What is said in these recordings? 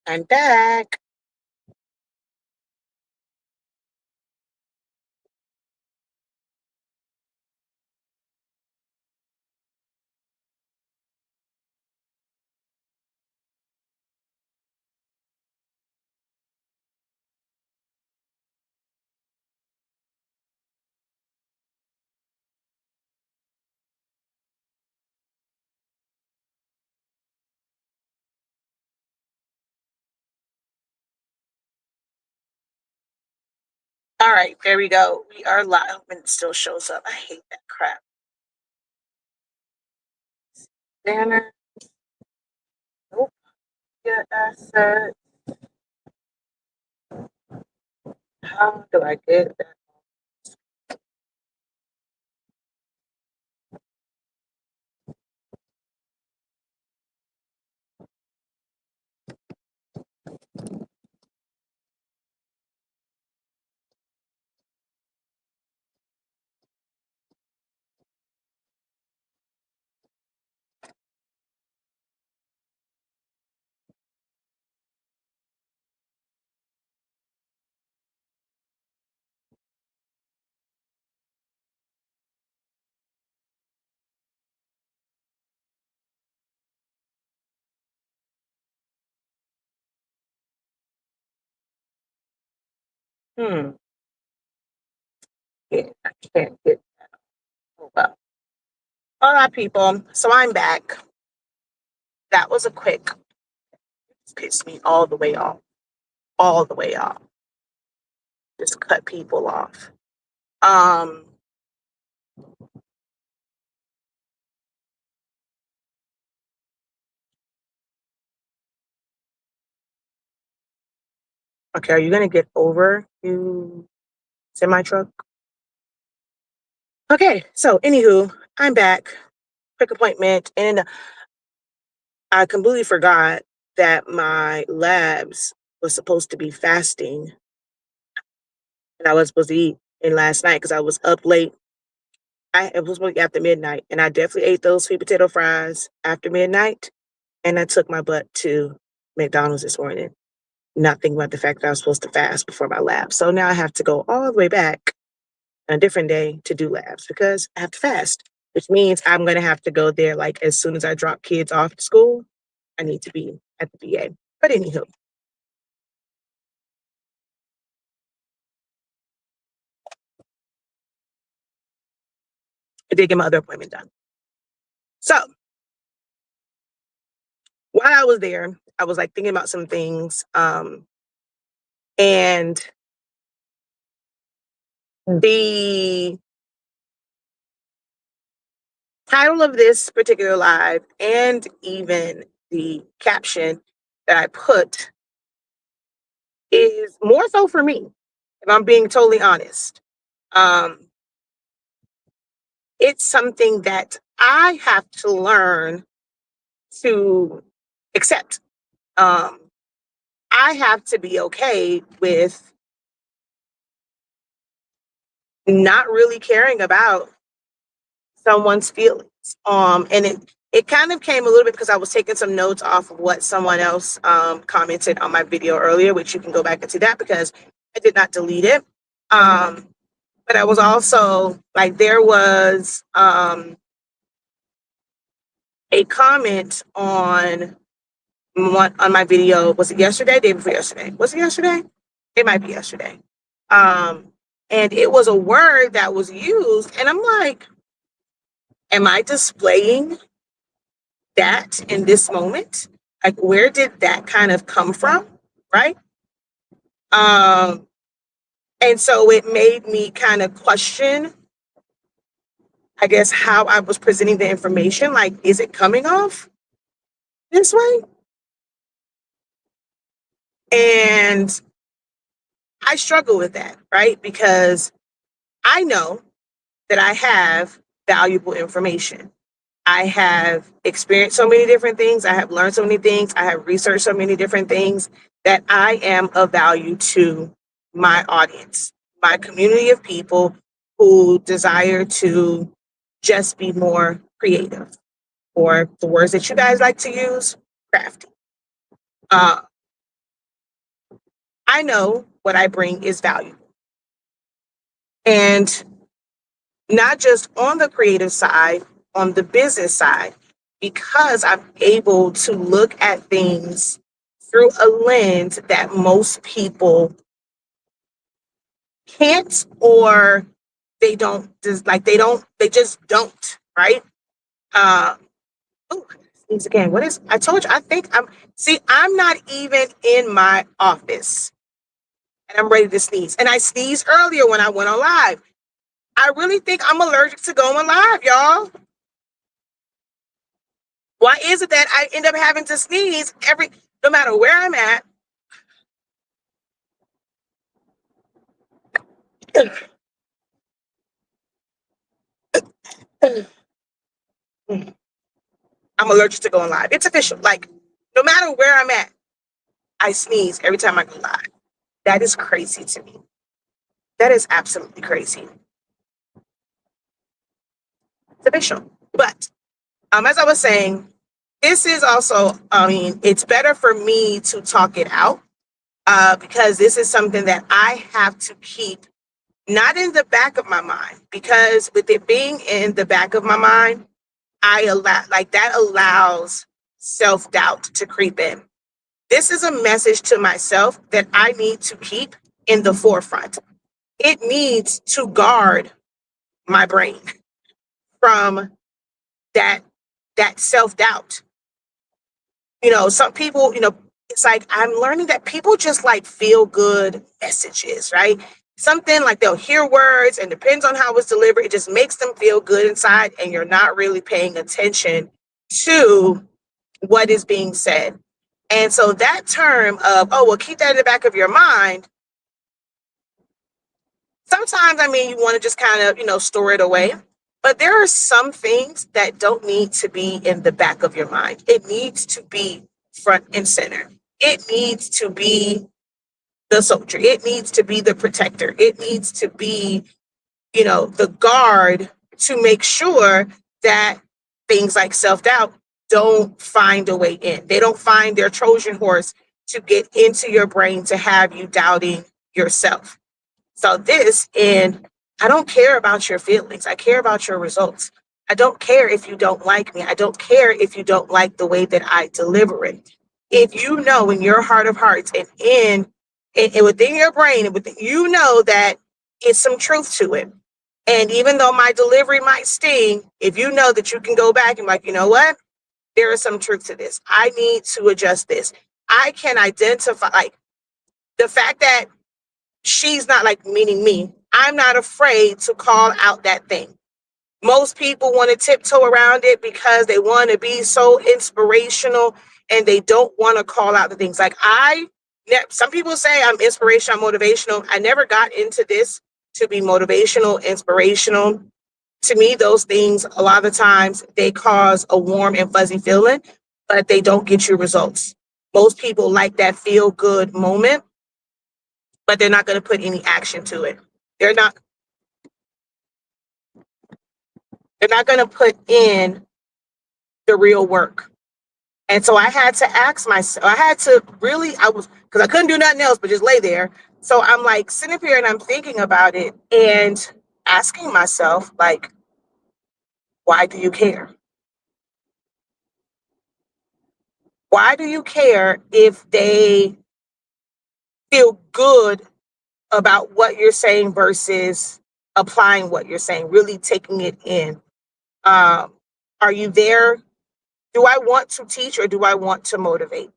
I'm back. All right, there we go. We are live and it still shows up. I hate that crap. Banner. Nope. Yeah, asset. How do I get that? Hmm. Yeah, I can't get. Oh, well. All right, people. So I'm back. That was a quick. Pissed me all the way off. All the way off. Just cut people off. Um. Okay, are you gonna get over you semi truck? Okay, so anywho, I'm back. Quick appointment, and I completely forgot that my labs was supposed to be fasting, and I was supposed to eat in last night because I was up late. It was supposed to be after midnight, and I definitely ate those sweet potato fries after midnight, and I took my butt to McDonald's this morning, not thinking about the fact that I was supposed to fast before my lab. So now I have to go all the way back on a different day to do labs because I have to fast, which means I'm going to have to go there like as soon as I drop kids off to school. I need to be at the VA. But anywho, I did get my other appointment done. So while I was there, I was like thinking about some things. And the title of this particular live and even the caption that I put is more so for me, if I'm being totally honest. Um, it's something that I have to learn to accept. Um, I have to be okay with not really caring about someone's feelings. And it kind of came a little bit because I was taking some notes off of what someone else commented on my video earlier, which you can go back and see that because I did not delete it. But I was also like, there was a comment on my video. Was it yesterday? Day before yesterday? Was it yesterday? It might be yesterday. Um, and it was a word that was used, and I'm like, am I displaying that in this moment? Like, where did that kind of come from? Right. Um, and so it made me kind of question, I guess, how I was presenting the information. Like, is it coming off this way? And I struggle with that, right? Because I know that I have valuable information. I have experienced so many different things. I have learned so many things. I have researched so many different things that I am of value to my audience, my community of people who desire to just be more creative, or the words that you guys like to use, crafty. Uh, I know what I bring is valuable. And not just on the creative side, on the business side, because I'm able to look at things through a lens that most people can't, or they don't just like they just don't, right? Uh oh, sneeze again. What is I told you I think I'm not even in my office and I'm ready to sneeze. And I sneezed earlier when I went on live. I really think I'm allergic to going live, y'all. Why is it that I end up having to sneeze no matter where I'm at? I'm allergic to going live. It's official. Like, no matter where I'm at, I sneeze every time I go live. That is crazy to me. That is absolutely crazy. It's official. But as I was saying, this is also, I mean, it's better for me to talk it out because this is something that I have to keep not in the back of my mind, because with it being in the back of my mind, that allows self-doubt to creep in. This is a message to myself that I need to keep in the forefront. It needs to guard my brain from that self-doubt. Some people, it's like I'm learning that people just like feel good messages, right? Something like they'll hear words and depends on how it's delivered, it just makes them feel good inside, and you're not really paying attention to what is being said. And so that term of, oh, well, keep that in the back of your mind. Sometimes, I mean, you want to just kind of, store it away. But there are some things that don't need to be in the back of your mind. It needs to be front and center. It needs to be the soldier. It needs to be the protector. It needs to be, the guard to make sure that things like self-doubt don't find a way in. They don't find their Trojan horse to get into your brain to have you doubting yourself. So and I don't care about your feelings. I care about your results. I don't care if you don't like me. I don't care if you don't like the way that I deliver it. If you know in your heart of hearts and within your brain, and you know that it's some truth to it. And even though my delivery might sting, if you know that you can go back and like, you know what? There is some truth to this. I need to adjust this. I can identify like the fact that she's not like meaning me. I'm not afraid to call out that thing. Most people want to tiptoe around it because they want to be so inspirational and they don't want to call out the things. Like some people say I'm inspirational, I'm motivational. I never got into this to be motivational, inspirational. To me, those things, a lot of the times, they cause a warm and fuzzy feeling, but they don't get you results. Most people like that feel good moment, but they're not going to put any action to it. They're not going to put in the real work. And so I had to ask myself, because I couldn't do nothing else but just lay there. So I'm like sitting up here and I'm thinking about it and asking myself, like, why do you care? Why do you care if they feel good about what you're saying versus applying what you're saying, really taking it in? Are you there? Do I want to teach or do I want to motivate?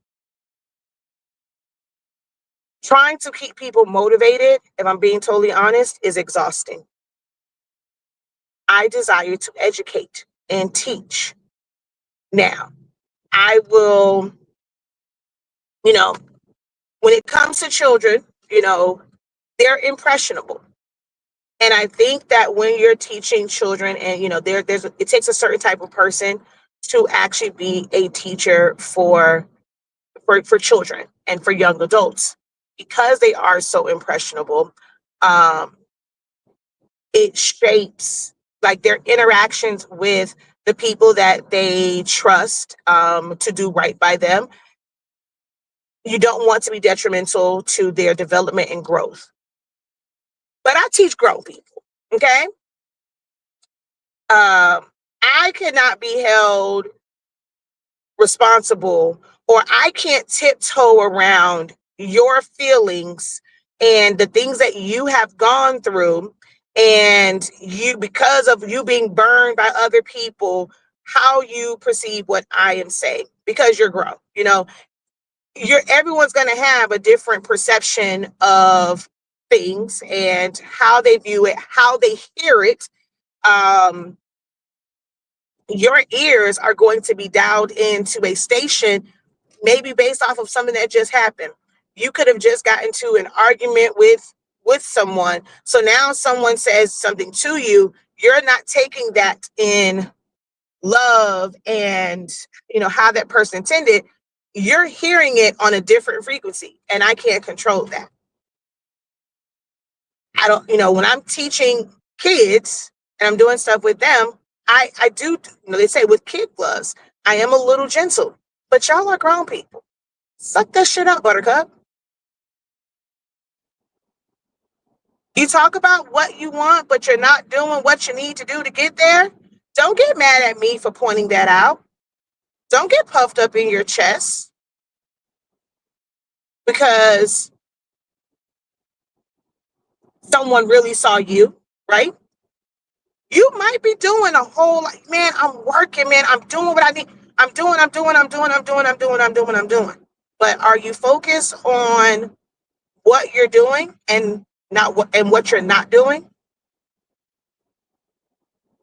Trying to keep people motivated, if I'm being totally honest, is exhausting. I desire to educate and teach. Now, I will, you know, when it comes to children, they're impressionable. And I think that when you're teaching children and, it takes a certain type of person to actually be a teacher for children and for young adults, because they are so impressionable. um, it shapes like their interactions with the people that they trust to do right by them. you don't want to be detrimental to their development and growth. But I teach grown people, okay? I cannot be held responsible, or I can't tiptoe around your feelings and the things that you have gone through, and you, because of you being burned by other people, how you perceive what I am saying, because you're grown. You're everyone's going to have a different perception of things and how they view it, how they hear it. um your ears are going to be dialed into a station, maybe based off of something that just happened. You could have just gotten to an argument with someone, so now someone says something to you, you're not taking that in love and how that person intended. You're hearing it on a different frequency, and I can't control that. I don't, when I'm teaching kids and I'm doing stuff with them, I do, they say with kid gloves, I am a little gentle, but y'all are grown people. Suck that shit up, Buttercup. You talk about what you want, but you're not doing what you need to do to get there. Don't get mad at me for pointing that out. Don't get puffed up in your chest because someone really saw you, right? You might be doing a whole, like, man, I'm working, man, I'm doing what I need. I'm doing. But are you focused on what you're doing and not what you're not doing?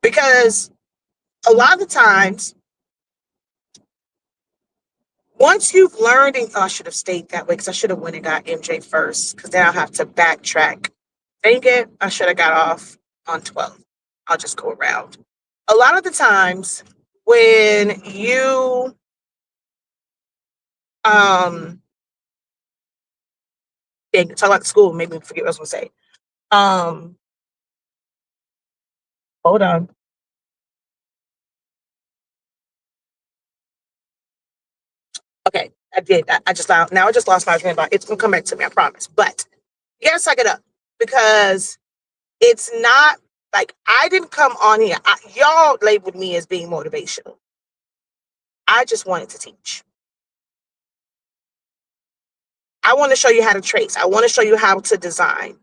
Because a lot of the times, once you've learned, and I should have stayed that way because I should have went and got MJ first, because then I'll have to backtrack. Dang it, I should have got off on 12. I'll just go around. A lot of the times when you talk about school, made me forget what I was gonna say. Hold on. Okay, I did. I just now I just lost my train of thought. It's gonna come back to me, I promise. But yes, I get up because it's not like I didn't come on here. Y'all labeled me as being motivational. I just wanted to teach. I want to show you how to trace. I want to show you how to design.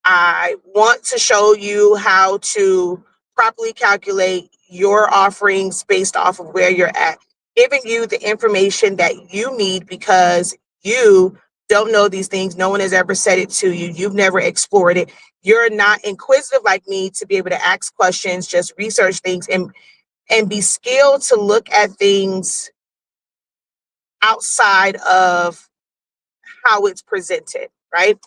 I want to show you how to properly calculate your offerings based off of where you're at, giving you the information that you need because you don't know these things. No one has ever said it to you. You've never explored it. You're not inquisitive like me to be able to ask questions, just research things and be skilled to look at things outside of how it's presented, right?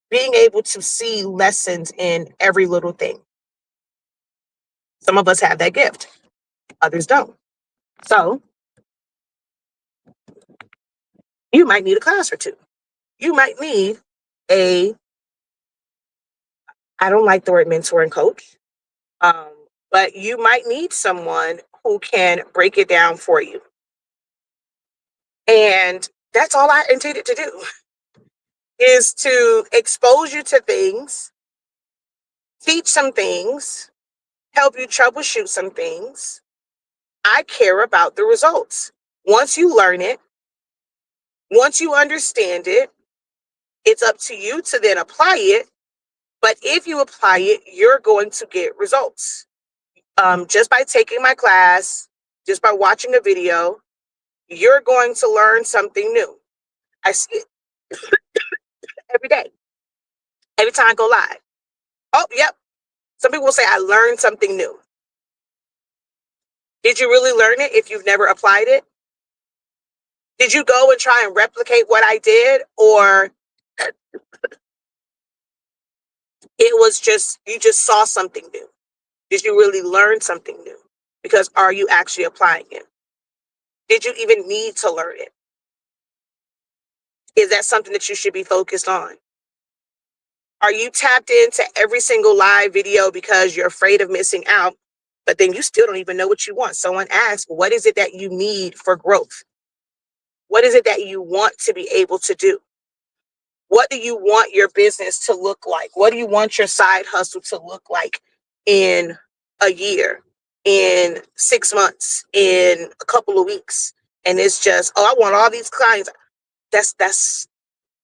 Being able to see lessons in every little thing. Some of us have that gift, others don't. So you might need a class or two. You might need a, I don't like the word mentor and coach, um, but you might need someone who can break it down for you. And that's all I intended to do, is to expose you to things, teach some things, help you troubleshoot some things. I care about the results. Once you learn it, once you understand it, it's up to you to then apply it. But if you apply it, you're going to get results. Just by taking my class, just by watching a video, you're going to learn something new. I see it every day, every time I go live. Oh, yep. Some people will say, I learned something new. Did you really learn it if you've never applied it? Did you go and try and replicate what I did? Or it was just, you just saw something new? Did you really learn something new? Because are you actually applying it? Did you even need to learn it? Is that something that you should be focused on? Are you tapped into every single live video because you're afraid of missing out, but then you still don't even know what you want? Someone asks, what is it that you need for growth? What What is it that you want to be able to do? What do you want your business to look like? What do you want your side hustle to look like in a year, in 6 months, in a couple of weeks? And it's just, oh, I want all these clients. That's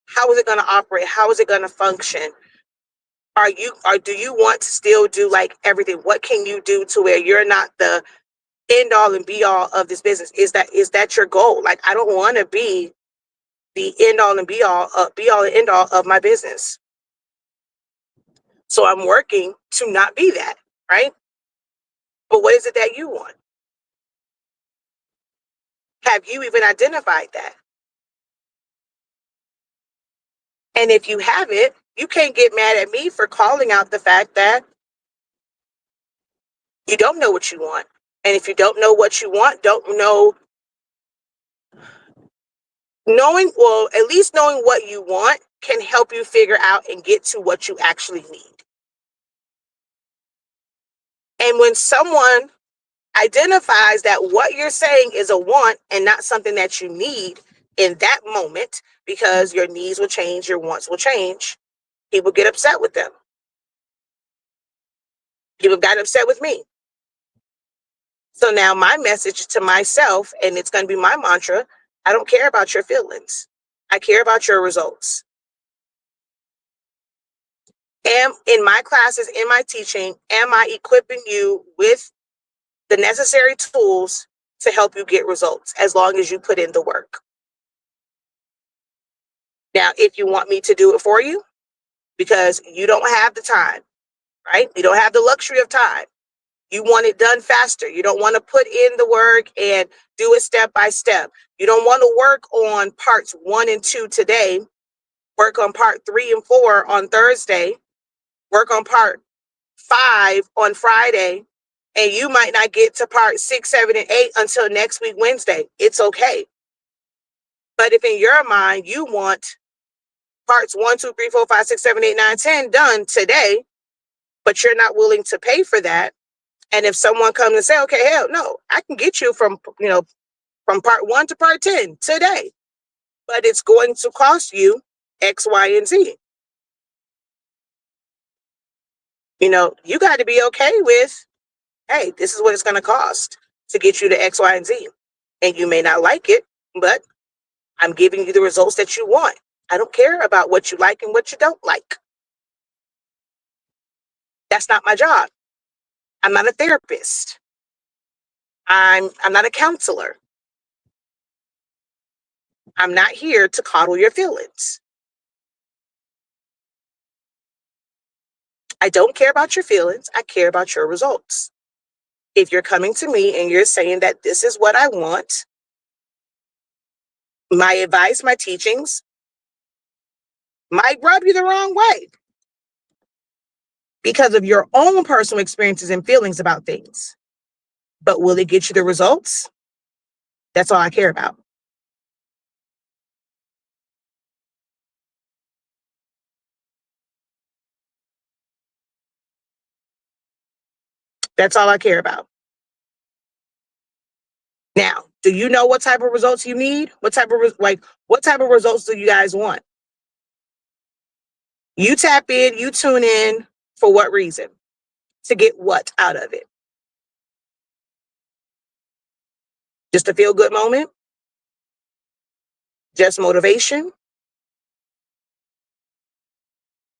how is it going to operate? How is it going to function? Do you want to still do like everything? What can you do to where you're not the end all and be all of this business? Is that your goal? Like, I don't want to be the end all and be all and end all of my business. So I'm working to not be that, right? But what is it that you want? Have you even identified that? And if you haven't, you can't get mad at me for calling out the fact that you don't know what you want. And if you don't know what you want, don't know knowing, well, at least knowing what you want can help you figure out and get to what you actually need. And when someone identifies that what you're saying is a want and not something that you need in that moment, because your needs will change, your wants will change, people get upset with them. People got upset with me. So now my message to myself, and it's going to be my mantra, I don't care about your feelings. I care about your results. In my classes, in my teaching, am I equipping you with the necessary tools to help you get results as long as you put in the work? Now, if you want me to do it for you, because you don't have the time, right? You don't have the luxury of time. You want it done faster. You don't want to put in the work and do it step by step. You don't want to work on parts 1 and 2 today, work on part 3 and 4 on Thursday, work on part 5 on Friday, and you might not get to part 6, 7, and 8 until next week, Wednesday. It's okay. But if in your mind you want parts 1, 2, 3, 4, 5, 6, 7, 8, 9, 10 done today, but you're not willing to pay for that, and if someone comes and say, okay, hell no, I can get you from from part 1 to part 10 today, but it's going to cost you X, Y, and Z. You got to be okay with, hey, this is what it's going to cost to get you to X, Y, and Z. And you may not like it, but I'm giving you the results that you want. I don't care about what you like and what you don't like. That's not my job. I'm not a therapist. I'm not a counselor. I'm not here to coddle your feelings. I don't care about your feelings. I care about your results. If you're coming to me and you're saying that this is what I want, my advice, my teachings might rub you the wrong way because of your own personal experiences and feelings about things. But will it get you the results? That's all I care about. That's all I care about. Now, do you know what type of results you need? What type of results do you guys want? You tap in, you tune in for what reason? To get what out of it? Just a feel good moment? Just motivation?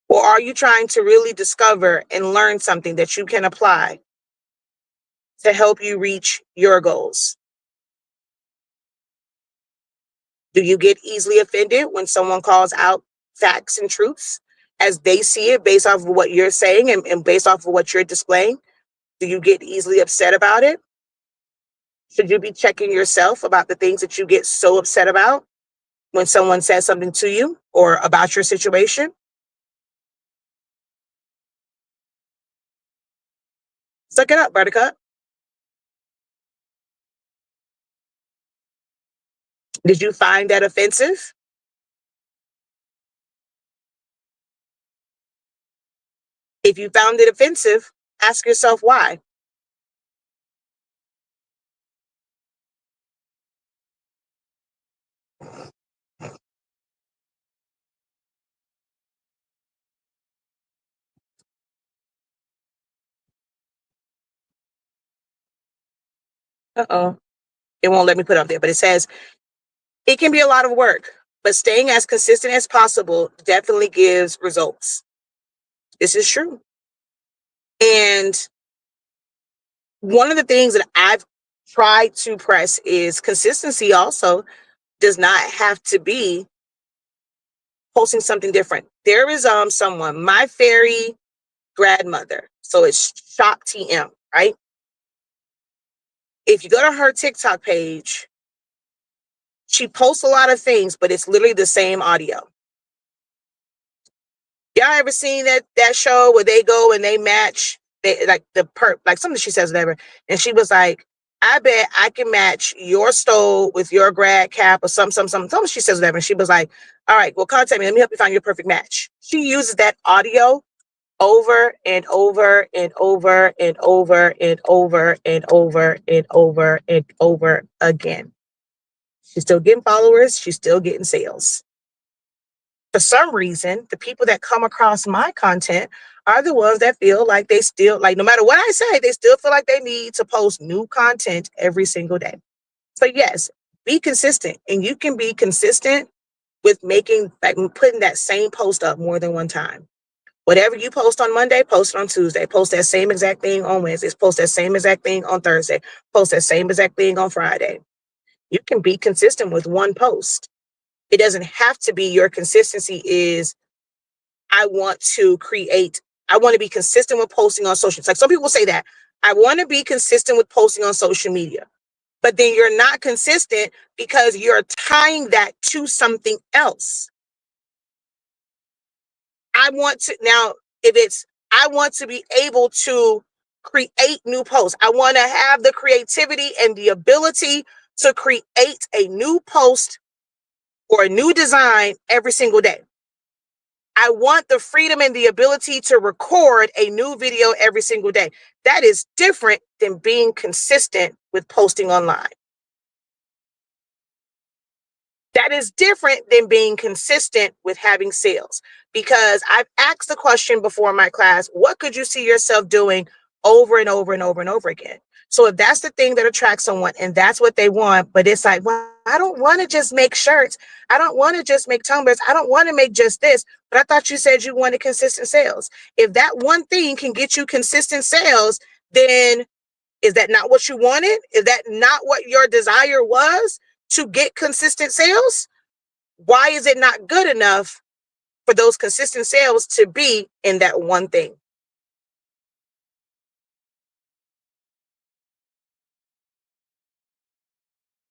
Or are you trying to really discover and learn something that you can apply to help you reach your goals? Do you get easily offended when someone calls out facts and truths as they see it based off of what you're saying and based off of what you're displaying? Do you get easily upset about it? Should you be checking yourself about the things that you get so upset about when someone says something to you or about your situation? Suck it up, Buttercup. Did you find that offensive? If you found it offensive, ask yourself why. Uh-oh. It won't let me put it up there, but it says it can be a lot of work, but staying as consistent as possible definitely gives results. This is true. And one of the things that I've tried to press is consistency also does not have to be posting something different. There is someone, my fairy grandmother. So it's Shop TM, right? If you go to her TikTok page, she posts a lot of things, but it's literally the same audio. Y'all ever seen that show where they go and they match they like the perp like something she says whatever, and she was like, I bet I can match your stole with your grad cap or something she says whatever, and she was like, all right, well, contact me, let me help you find your perfect match. She uses that audio over and over and over and over and over and over and over and over again. She's still getting followers, she's still getting sales. For some reason, the people that come across my content are the ones that feel like they still, like, no matter what I say, they still feel like they need to post new content every single day. So, yes, be consistent. And you can be consistent with making, like, putting that same post up more than one time. Whatever you post on Monday, post it on Tuesday. Post that same exact thing on Wednesdays. Post that same exact thing on Thursday. Post that same exact thing on Friday. You can be consistent with one post. It doesn't have to be your consistency is I want to create, I want to be consistent with posting on social. It's like some people say that I want to be consistent with posting on social media, but then you're not consistent because you're tying that to something else. I want to now, if it's, I want to be able to create new posts. I want to have the creativity and the ability to create a new post or a new design every single day. I want the freedom and the ability to record a new video every single day. That is different than being consistent with posting online. That is different than being consistent with having sales. Because I've asked the question before in my class, what could you see yourself doing over and over and over and over again? So if that's the thing that attracts someone and that's what they want, but it's like, well, I don't want to just make shirts. I don't want to just make tumblers. I don't want to make just this. But I thought you said you wanted consistent sales. If that one thing can get you consistent sales, then is that not what you wanted? Is that not what your desire was to get consistent sales? Why is it not good enough for those consistent sales to be in that one thing?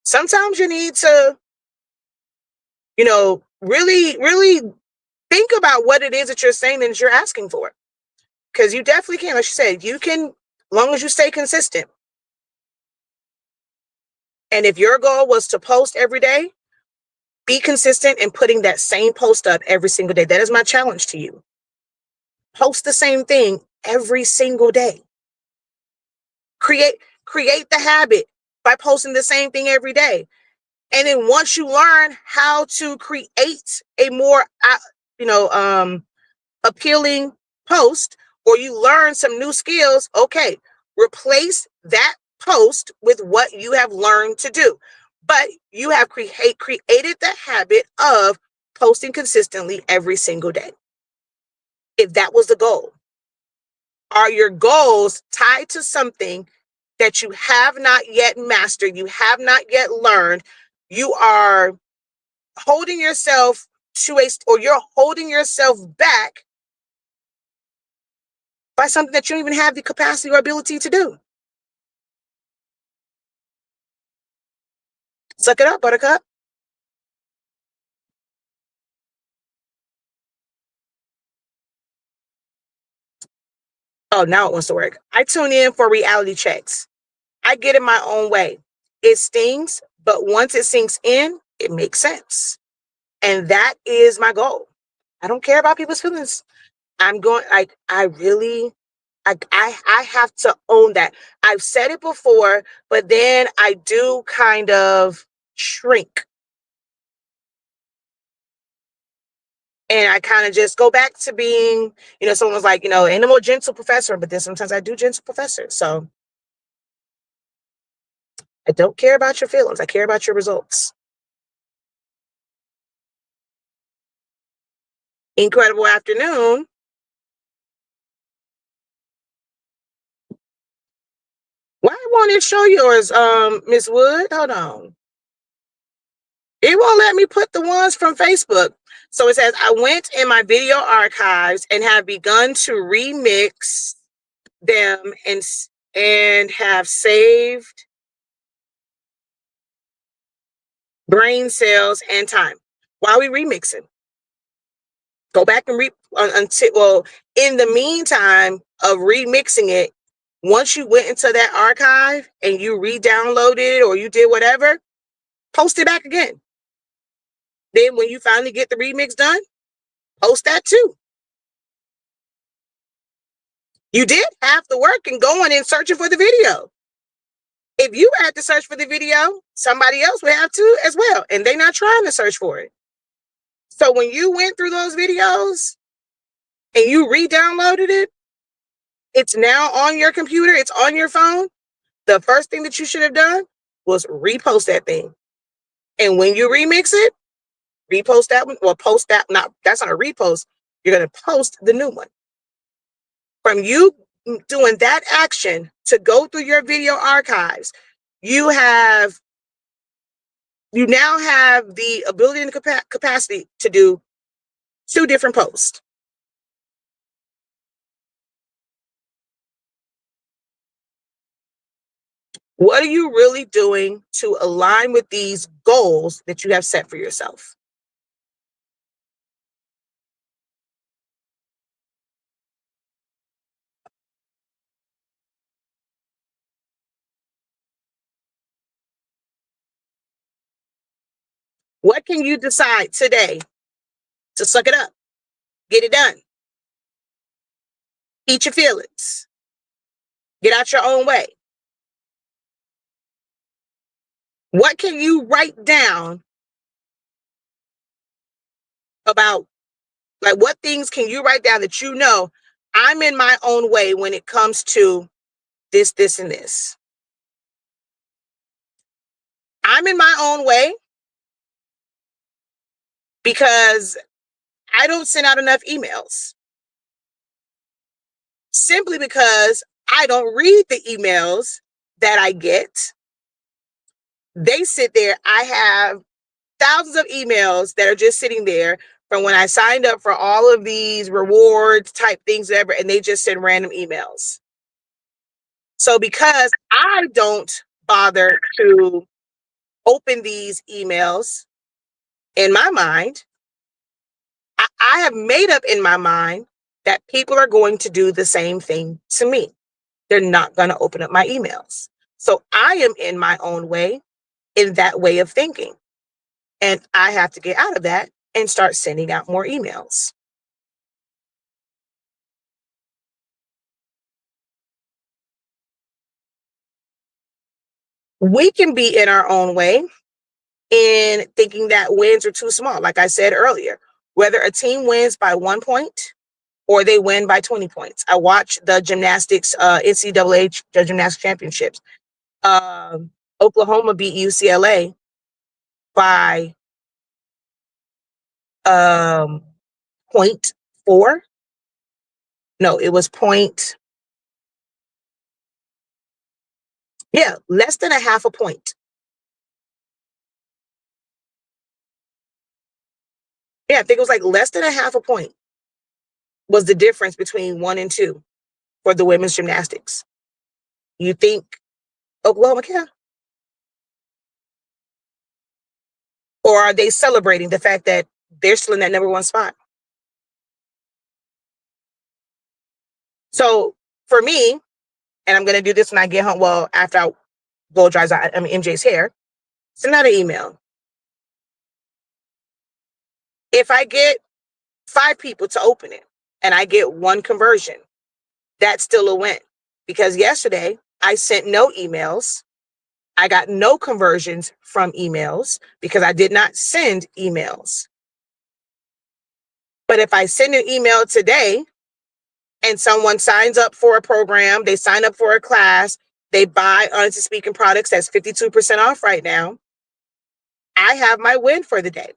Sometimes you need to, really, really think about what it is that you're saying and that you're asking for. Because you definitely can. Like you said, you can, as long as you stay consistent. And if your goal was to post every day, be consistent in putting that same post up every single day. That is my challenge to you. Post the same thing every single day. Create the habit by posting the same thing every day. And then once you learn how to create a more appealing post, or you learn some new skills, okay, replace that post with what you have learned to do. But you have created the habit of posting consistently every single day. If that was the goal, are your goals tied to something that you have not yet mastered, you have not yet learned? You are holding yourself to or you're holding yourself back by something that you don't even have the capacity or ability to do. Suck it up, Buttercup. Oh, now it wants to work. I tune in for reality checks. I get in my own way. It stings, but once it sinks in, it makes sense. And that is my goal. I don't care about people's feelings. I'm going, like, I really, I have to own that. I've said it before, but then I do kind of shrink. And I kind of just go back to being, someone was like, ain't no more gentle professor, but then sometimes I do gentle professor. So I don't care about your feelings. I care about your results. Incredible afternoon. Why won't it show yours, Miss Wood? Hold on. It won't let me put the ones from Facebook. So it says, I went in my video archives and have begun to remix them and have saved brain cells and time. Why are we remixing? Go back and until, well, in the meantime of remixing it, once you went into that archive and you re-downloaded it or you did whatever, post it back again. Then when you finally get the remix done, post that too. You did half the work and going and searching for the video. If you had to search for the video, somebody else would have to as well. And they're not trying to search for it. So when you went through those videos and you re-downloaded it, it's now on your computer, it's on your phone. The first thing that you should have done was repost that thing. And when you remix it, repost that one, or post that, that's not a repost. You're going to post the new one. From you doing that action to go through your video archives, you now have the ability and capacity to do 2 different posts. What are you really doing to align with these goals that you have set for yourself? What can you decide today to suck it up, get it done, eat your feelings, get out your own way? What can you write down about, like, what things can you write down that you know, I'm in my own way when it comes to this, this, and this? I'm in my own way because I don't send out enough emails. Simply because I don't read the emails that I get. They sit there. I have thousands of emails that are just sitting there from when I signed up for all of these rewards type things, ever, and they just send random emails. So because I don't bother to open these emails, in my mind, I have made up in my mind that people are going to do the same thing to me. They're not going to open up my emails. So I am in my own way, in that way of thinking. And I have to get out of that and start sending out more emails. We can be in our own way in thinking that wins are too small. Like I said earlier, whether a team wins by 1 point or they win by 20 points. I watched the gymnastics, NCAA gymnastics championships. Oklahoma beat UCLA by point 0.4. No, it was less than a half a point. Yeah, I think it was like less than a half a point was the difference between 1 and 2 for the women's gymnastics. You think Oklahoma can? Or are they celebrating the fact that they're still in that number 1 spot? So for me, and I'm going to do this when I get home, well, after I blow dries out, MJ's hair, send out an email. If I get 5 people to open it and I get 1 conversion, that's still a win. Because yesterday I sent no emails. I got no conversions from emails because I did not send emails. But if I send an email today and someone signs up for a program, they sign up for a class, They buy Honestly Speaking products that's 52% off right now. I have my win for the day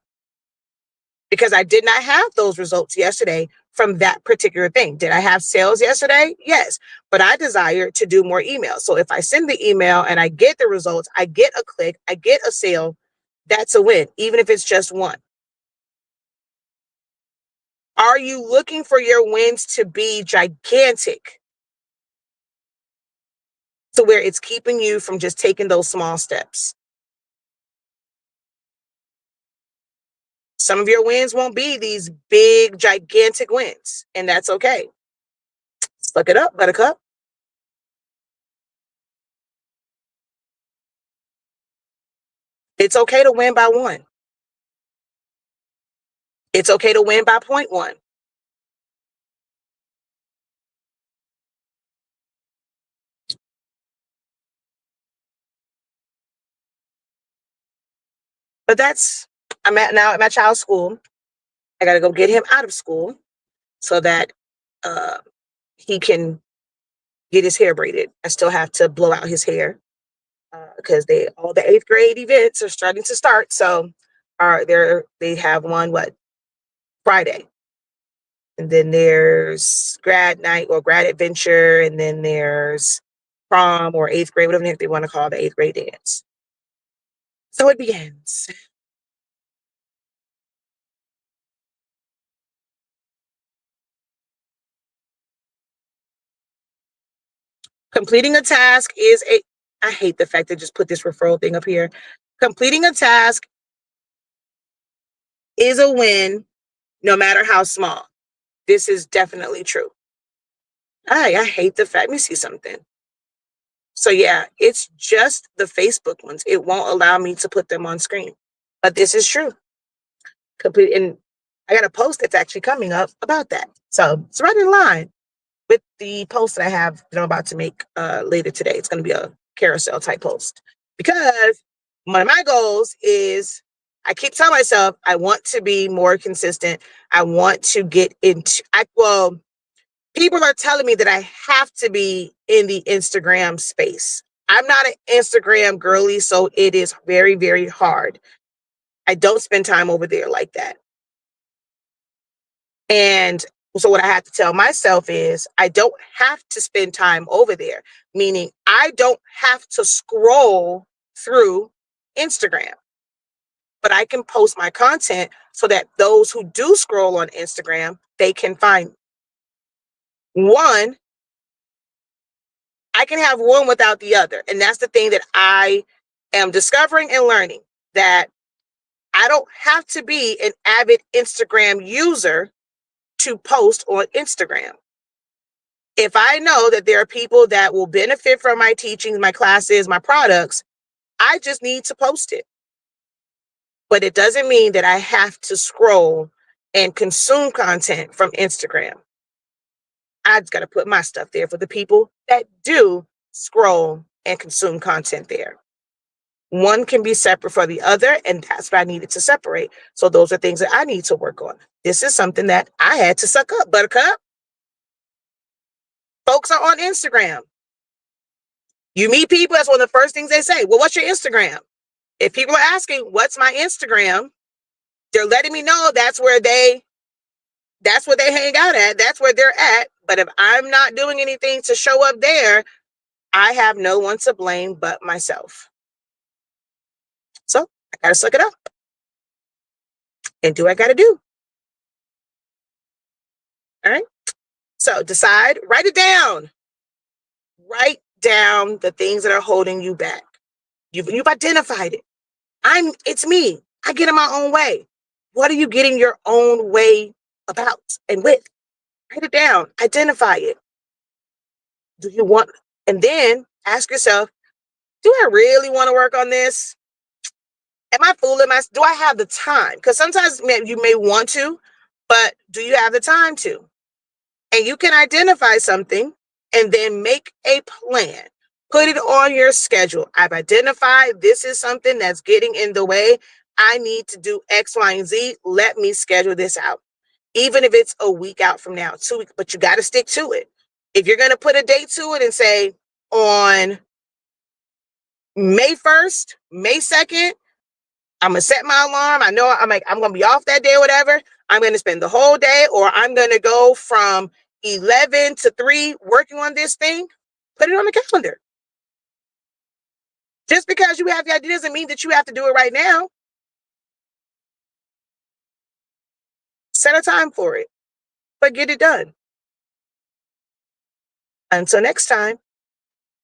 because I did not have those results yesterday from that particular thing. Did I have sales yesterday? Yes, but I desire to do more emails. So if I send the email and I get the results, I get a click, I get a sale, that's a win, even if it's just one. Are you looking for your wins to be gigantic to where it's keeping you from just taking those small steps? Some of your wins won't be these big, gigantic wins, and that's okay. Suck it up, Buttercup. It's okay to win by one. It's okay to win by point one. But I'm at now at my child's school. I got to go get him out of school so that uh, he can get his hair braided. I still have to blow out his hair because all the eighth grade events are starting to start. So they have one Friday, and then there's grad night or grad adventure, and then there's prom or eighth grade, whatever the heck they want to call the eighth grade dance. So it begins. Completing a task is a I hate the fact they just put this referral thing up here. Completing a task is a win, no matter how small. This is definitely true. I hate the fact. Let me see something. So yeah, it's just the Facebook ones. It won't allow me to put them on screen. But this is true. Complete and I got a post that's actually coming up about that. So it's right in line with the post that I have that I'm about to make later today. It's going to be a carousel type post because one of my goals is I keep telling myself I want to be more consistent. I want to get into people are telling me that I have to be in the Instagram space. I'm not an Instagram girly, so it is very, very hard. I don't spend time over there like that. And so what I have to tell myself is I don't have to spend time over there, meaning I don't have to scroll through Instagram, but I can post my content so that those who do scroll on Instagram, they can find one. I can have one without the other. And that's the thing that I am discovering and learning, that I don't have to be an avid Instagram user to post on Instagram. If I know that there are people that will benefit from my teachings, my classes, my products, I just need to post it. But it doesn't mean that I have to scroll and consume content from Instagram. I just got to put my stuff there for the people that do scroll and consume content there. One can be separate for the other, and that's what I needed to separate. So those are things that I need to work on. This is something that I had to suck up, Buttercup. Folks are on Instagram. You meet people, that's one of the first things they say. Well, what's your Instagram? If people are asking, what's my Instagram? They're letting me know that's where they hang out at. That's where they're at. But if I'm not doing anything to show up there, I have no one to blame but myself. So I got to suck it up and do what I got to do. All right. So decide, write it down. Write down the things that are holding you back. You've identified it. It's me. I get in my own way. What are you getting your own way about and with? Write it down. Identify it. Do you want, and then ask yourself, do I really want to work on this? Am I fooling myself? Do I have the time? Because sometimes you may want to, but do you have the time to? And you can identify something and then make a plan. Put it on your schedule. I've identified this is something that's getting in the way. I need to do X, Y, and Z. Let me schedule this out. Even if it's a week out from now, 2 weeks, but you got to stick to it. If you're going to put a date to it and say on May 1st, May 2nd, I'm gonna set my alarm. I know I'm gonna be off that day or whatever. I'm gonna spend the whole day, or I'm gonna go from 11 to 3 working on this thing. Put it on the calendar. Just because you have the idea doesn't mean that you have to do it right now. Set a time for it, but get it done. Until next time,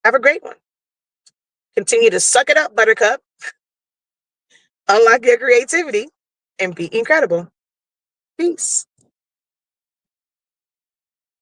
have a great one. Continue to suck it up, Buttercup. Unlock your creativity and be incredible. Peace.